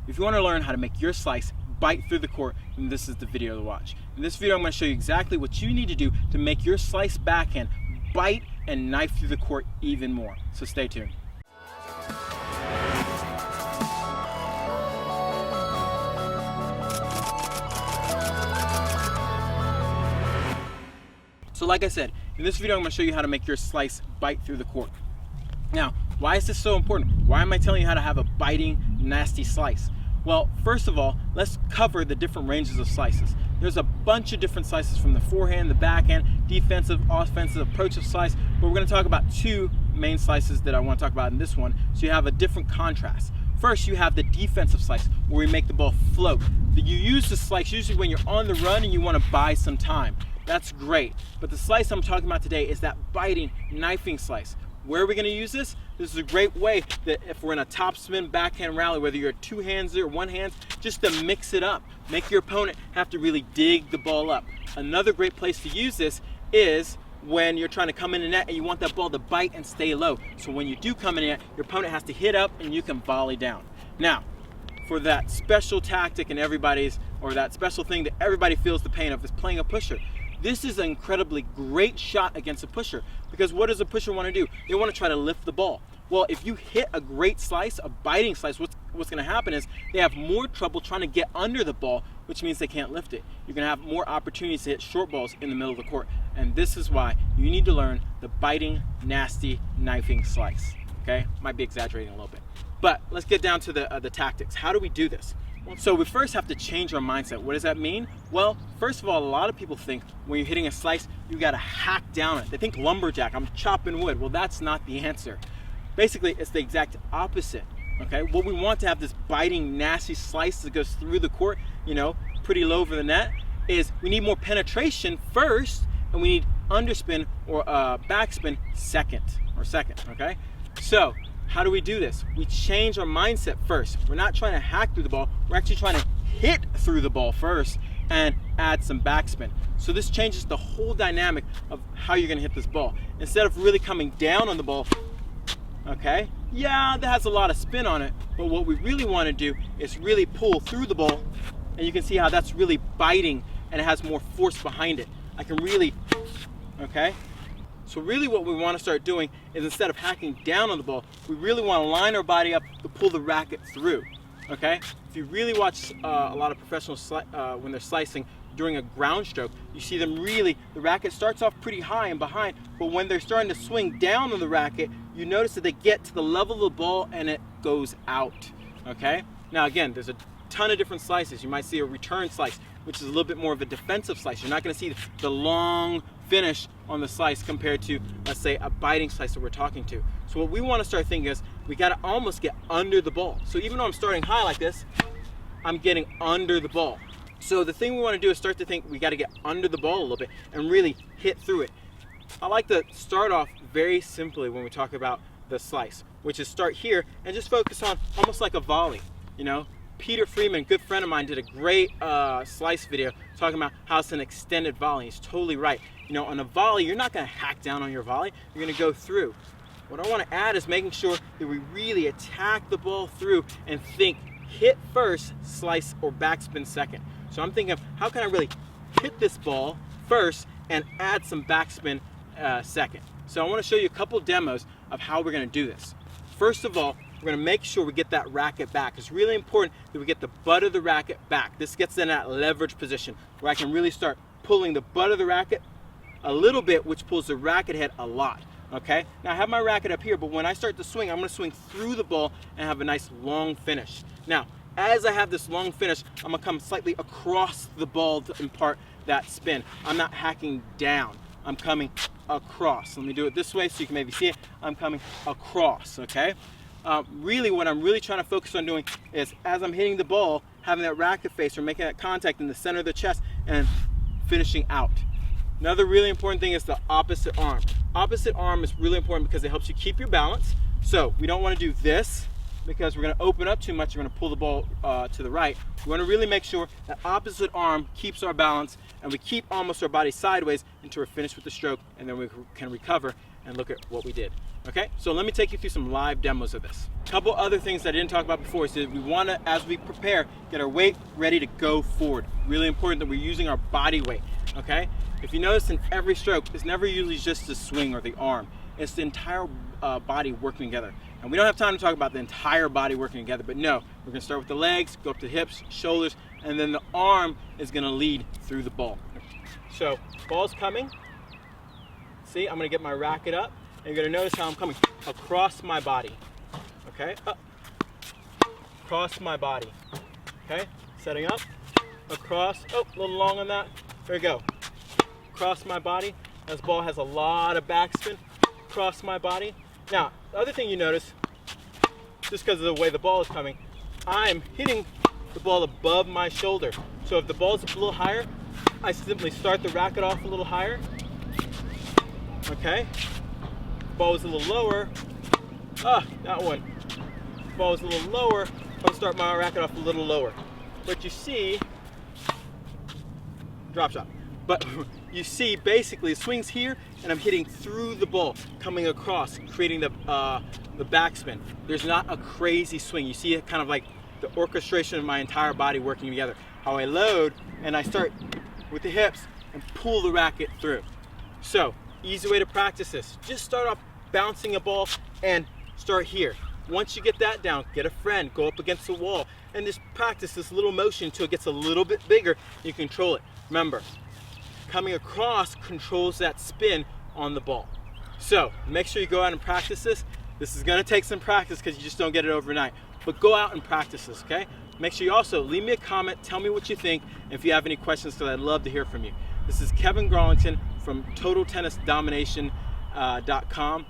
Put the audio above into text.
If you want to learn how to make your slice bite through the court, then this is the video to watch. In this video, I'm going to show you exactly what you need to do to make your slice backhand bite and knife through the court even more. So stay tuned. So like I said, in this video I'm going to show you how to make your slice bite through the court. Now, why is this so important? Why am I telling you how to have a biting, nasty slice? Well, first of all, let's cover the different ranges of slices. There's a bunch of different slices, from the forehand, the backhand, defensive, offensive approach of slice, but we're going to talk about two main slices that I want to talk about in this one, so you have a different contrast. First, you have the defensive slice, where we make the ball float. You use the slice usually when you're on the run and you want to buy some time. That's great, but the slice I'm talking about today is that biting, knifing slice. Where are we going to use this? This is a great way that if we're in a topspin backhand rally, whether you're two hands or one hand, just to mix it up. Make your opponent have to really dig the ball up. Another great place to use this is when you're trying to come in the net and you want that ball to bite and stay low. So when you do come in the net, your opponent has to hit up and you can volley down. Now, for that special tactic and that special thing that everybody feels the pain of, is playing a pusher. This is an incredibly great shot against a pusher, because what does a pusher want to do? They want to try to lift the ball. Well, if you hit a great slice, a biting slice, what's going to happen is they have more trouble trying to get under the ball, which means they can't lift it. You're going to have more opportunities to hit short balls in the middle of the court, and this is why you need to learn the biting, nasty, knifing slice. Okay, might be exaggerating a little bit, but let's get down to the tactics. How do we do this? So we first have to change our mindset. What does that mean? Well, first of all, a lot of people think when you're hitting a slice, you gotta hack down it. They think lumberjack, I'm chopping wood. Well, that's not the answer. Basically, it's the exact opposite, okay? What we want to have, this biting, nasty slice that goes through the court, pretty low over the net, is we need more penetration first, and we need underspin or backspin second, okay? So, how do we do this? We change our mindset first. We're not trying to hack through the ball. We're actually trying to hit through the ball first and add some backspin. So this changes the whole dynamic of how you're going to hit this ball. Instead of really coming down on the ball, okay? Yeah, that has a lot of spin on it, but what we really want to do is really pull through the ball, and you can see how that's really biting and it has more force behind it. I can really, okay? So really what we want to start doing is, instead of hacking down on the ball, we really want to line our body up to pull the racket through, okay? If you really watch a lot of professionals when they're slicing during a ground stroke, you see them really, the racket starts off pretty high and behind, but when they're starting to swing down on the racket, you notice that they get to the level of the ball and it goes out, okay? Now again, there's a ton of different slices. You might see a return slice, which is a little bit more of a defensive slice. You're not going to see the long finish on the slice compared to, let's say, a biting slice that we're talking to. So what we want to start thinking is, we got to almost get under the ball. So even though I'm starting high like this, I'm getting under the ball. So the thing we want to do is start to think we got to get under the ball a little bit and really hit through it. I like to start off very simply when we talk about the slice, which is start here and just focus on almost like a volley, Peter Freeman, good friend of mine, did a great slice video talking about how it's an extended volley. He's totally right. On a volley, you're not going to hack down on your volley. You're going to go through. What I want to add is making sure that we really attack the ball through and think hit first, slice or backspin second. So I'm thinking of, how can I really hit this ball first and add some backspin second? So I want to show you a couple demos of how we're going to do this. First of all, we're going to make sure we get that racket back. It's really important that we get the butt of the racket back. This gets in that leverage position where I can really start pulling the butt of the racket a little bit, which pulls the racket head a lot, okay? Now I have my racket up here, but when I start to swing, I'm going to swing through the ball and have a nice long finish. Now, as I have this long finish, I'm going to come slightly across the ball to impart that spin. I'm not hacking down. I'm coming across. Let me do it this way so you can maybe see it. I'm coming across, okay? Really what I'm really trying to focus on doing is, as I'm hitting the ball, having that racket face or making that contact in the center of the chest and finishing out. Another really important thing is the opposite arm. Opposite arm is really important because it helps you keep your balance. So we don't want to do this because we're going to open up too much. We're going to pull the ball to the right. We want to really make sure that opposite arm keeps our balance and we keep almost our body sideways until we're finished with the stroke, and then we can recover and look at what we did. Okay, so let me take you through some live demos of this. A couple other things that I didn't talk about before is that we want to, as we prepare, get our weight ready to go forward. Really important that we're using our body weight, okay? If you notice in every stroke, it's never usually just the swing or the arm. It's the entire body working together. And we don't have time to talk about the entire body working together, but no, we're gonna start with the legs, go up to the hips, shoulders, and then the arm is gonna lead through the ball. So, ball's coming. See, I'm gonna get my racket up. And you're gonna notice how I'm coming across my body, okay? Up, across my body, okay? Setting up, across, oh, a little long on that. There we go. Across my body. This ball has a lot of backspin. Across my body. Now, the other thing you notice, just because of the way the ball is coming, I'm hitting the ball above my shoulder. So if the ball's a little higher, I simply start the racket off a little higher, okay? Ball is a little lower. That one. Ball is a little lower. I'll start my racket off a little lower. But you see, drop shot. But you see, basically, the swing's here, and I'm hitting through the ball, coming across, creating the backspin. There's not a crazy swing. You see it kind of like the orchestration of my entire body working together. How I load, and I start with the hips and pull the racket through. So, easy way to practice this. Just start off bouncing a ball and start here. Once you get that down, get a friend, go up against the wall, and just practice this little motion until it gets a little bit bigger. You control it. Remember, coming across controls that spin on the ball. So make sure you go out and practice this. This is gonna take some practice because you just don't get it overnight. But go out and practice this, okay? Make sure you also leave me a comment, tell me what you think, and if you have any questions, because I'd love to hear from you. This is Kevin Garlington from TotalTennisDomination.com.